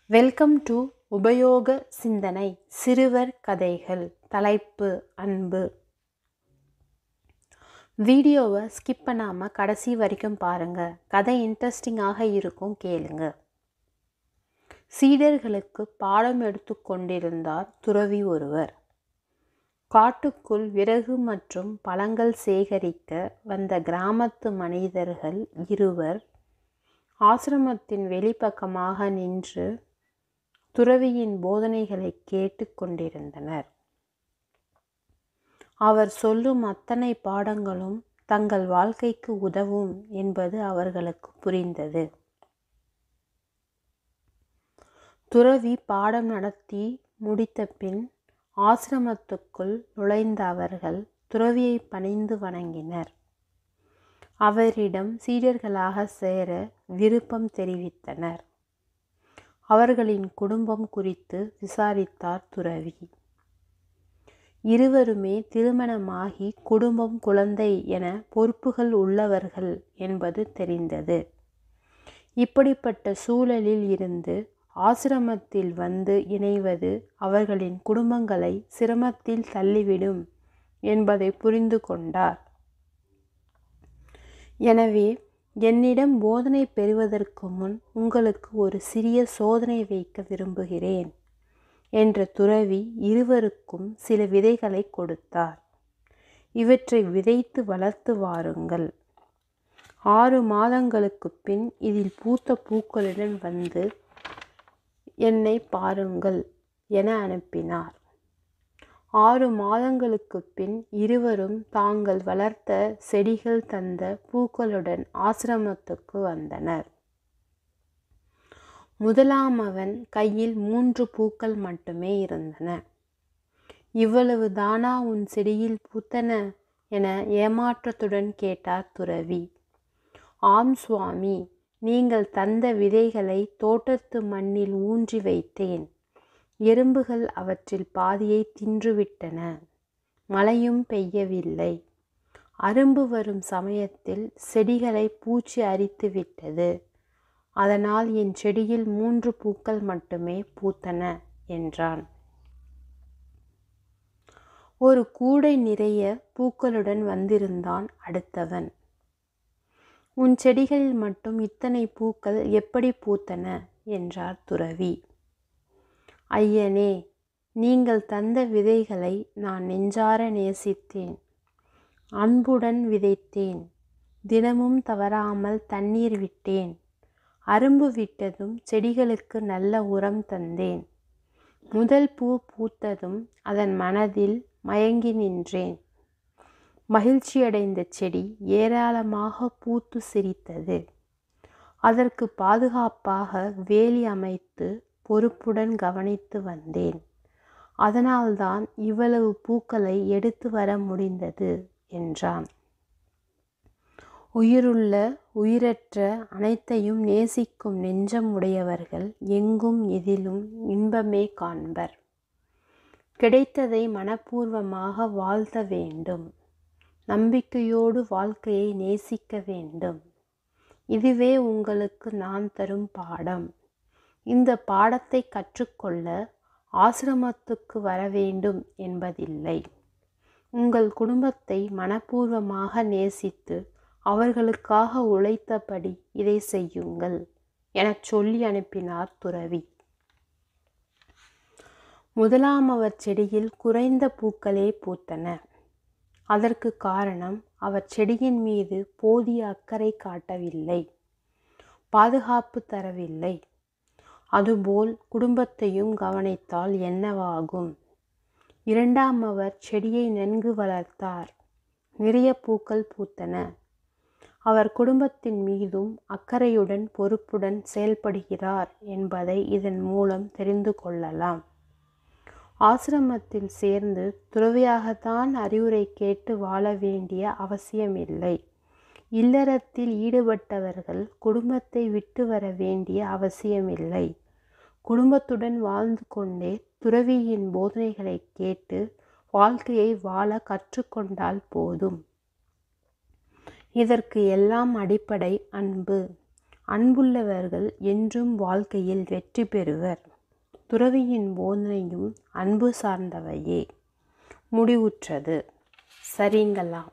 Welcome to உபயோக சிந்தனை சிறுவர் கதைகள். தலைப்பு அன்பு. வீடியோவை ஸ்கிப் பண்ணாமல் கடைசி வரைக்கும் பாருங்கள். கதை இன்ட்ரெஸ்டிங்காக இருக்கும், கேளுங்க. சீடர்களுக்கு பாடம் எடுத்து கொண்டிருந்தார் துறவி ஒருவர். காட்டுக்குள் விறகு மற்றும் பழங்கள் சேகரிக்க வந்த கிராமத்து மனிதர்கள் இருவர் ஆசிரமத்தின் வெளிப்பக்கமாக நின்று துறவியின் போதனைகளை கேட்டு கொண்டிருந்தனர். அவர் சொல்லும் அத்தனை பாடங்களும் தங்கள் வாழ்க்கைக்கு உதவும் என்பது அவர்களுக்கு புரிந்தது. துறவி பாடம் நடத்தி முடித்த பின் ஆசிரமத்துக்குள் நுழைந்த அவர்கள் துறவியை பணிந்து வணங்கினர். அவரிடம் சீடர்களாக சேர விருப்பம் தெரிவித்தனர். அவர்களின் குடும்பம் குறித்து விசாரித்தார் துறவி. இருவருமே திருமணமாகி குடும்பம், குழந்தை என பொறுப்புகள் உள்ளவர்கள் என்பது தெரிந்தது. இப்படிப்பட்ட சூழலில் இருந்து ஆசிரமத்தில் வந்து இணைவது அவர்களின் குடும்பங்களை சிரமத்தில் தள்ளிவிடும் என்பதை புரிந்து கொண்டார். எனவே என்னிடம் போதனை பெறுவதற்கு முன் உங்களுக்கு ஒரு சிறிய சோதனை வைக்க விரும்புகிறேன் என்ற துறவி இருவருக்கும் சில விதைகளை கொடுத்தார். இவற்றை விதைத்து வளர்த்து வாருங்கள். 6 மாதங்களுக்கு பின் இதில் பூத்த பூக்களுடன் வந்து என்னை பாருங்கள் என அனுப்பினார். 6 மாதங்களுக்கு பின் இருவரும் தாங்கள் வளர்த்த செடிகள் தந்த பூக்களுடன் ஆசிரமத்துக்கு வந்தனர். முதலாமவன் கையில் 3 பூக்கள் மட்டுமே இருந்தன. இவ்வளவு தானா உன் செடியில் பூத்தன என ஏமாற்றத்துடன் கேட்டார் துறவி. ஆம் சுவாமி, நீங்கள் தந்த விதைகளை தோட்டத்து மண்ணில் ஊன்றி வைத்தேன். எறும்புகள் அவற்றில் பாதியை தின்றுவிட்டன. மழையும் பெய்யவில்லை. அரும்பு வரும் சமயத்தில் செடிகளை பூச்சி அரித்து விட்டது. அதனால் என் செடியில் 3 பூக்கள் மட்டுமே பூத்தன என்றான். ஒரு கூடை நிறைய பூக்களுடன் வந்திருந்தான் அடுத்தவன். உன் செடிகளில் மட்டும் இத்தனை பூக்கள் எப்படி பூத்தன என்றார் துறவி. ஐயனே, நீங்கள் தந்த விதைகளை நான் நெஞ்சார நேசித்தேன். அன்புடன் விதைத்தேன். தினமும் தவறாமல் தண்ணீர் விட்டேன். அரும்பு விட்டதும் செடிகளுக்கு நல்ல உரம் தந்தேன். முதல் பூ பூத்ததும் அதன் மனதில் மயங்கி நின்றேன். மகிழ்ச்சியடைந்த செடி ஏராளமாக பூத்து சிரித்தது. அதற்கு பாதுகாப்பாக வேலி அமைத்து பொறுப்புடன் கவனித்து வந்தேன். அதனால்தான் இவ்வளவு பூக்களை எடுத்து வர முடிந்தது என்றான். உயிருள்ள உயிரற்ற அனைத்தையும் நேசிக்கும் நெஞ்சம் உடையவர்கள் எங்கும் எதிலும் இன்பமே காண்பர். கிடைத்ததை மனப்பூர்வமாக வாழ்த்த வேண்டும். நம்பிக்கையோடு வாழ்க்கையை நேசிக்க வேண்டும். இதுவே உங்களுக்கு நான் தரும் பாடம். இந்த பாடத்தை கற்றுக்கொள்ள ஆசிரமத்துக்கு வர வேண்டும் என்பதில்லை. உங்கள் குடும்பத்தை மனப்பூர்வமாக நேசித்து அவர்களுக்காக உழைத்தபடி இதை செய்யுங்கள் எனச் சொல்லி அனுப்பினார் துறவி. முதலாமவர் செடியில் குறைந்த பூக்களே பூத்தன. அதற்கு காரணம் அவர் செடியின் மீது போதிய அக்கறை காட்டவில்லை, பாதுகாப்பு தரவில்லை. அதுபோல் குடும்பத்தையும் கவனித்தால் என்னவாகும்? இரண்டாமவர் செடியை நன்கு வளர்த்தார். நிறைய பூக்கள் பூத்தன. அவர் குடும்பத்தின் மீதும் அக்கறையுடன் பொறுப்புடன் செயல்படுகிறார் என்பதை இதன் மூலம் தெரிந்து கொள்ளலாம். ஆசிரமத்தில் சேர்ந்து துறவியாகத்தான் அறிவுரை கேட்டு வாழ வேண்டிய அவசியமில்லை. இல்லறத்தில் ஈடுபட்டவர்கள் குடும்பத்தை விட்டு வர வேண்டிய அவசியமில்லை. குடும்பத்துடன் வாழ்ந்து கொண்டே துறவியின் போதனைகளை கேட்டு வாழ்க்கையை வாழ கற்றுக்கொண்டால் போதும். இதற்கு எல்லாம் அடிப்படை அன்பு. அன்புள்ளவர்கள் என்றும் வாழ்க்கையில் வெற்றி பெறுவர். துறவியின் போதனையும் அன்பு சார்ந்தவையே. முடிவுற்றது. சரிங்களா?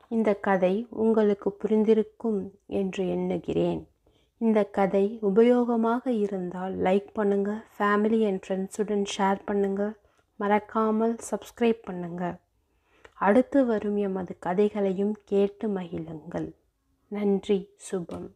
இந்த கதை உங்களுக்கு புரிந்திருக்கும் என்று எண்ணுகிறேன். இந்த கதை உபயோகமாக இருந்தால் லைக் பண்ணுங்கள், ஃபேமிலி அண்ட் ஃப்ரெண்ட்ஸுடன் ஷேர் பண்ணுங்கள், மறக்காமல் சப்ஸ்கிரைப் பண்ணுங்கள். அடுத்து வரும் எமது கதைகளையும் கேட்டு மகிழுங்கள். நன்றி. சுபம்.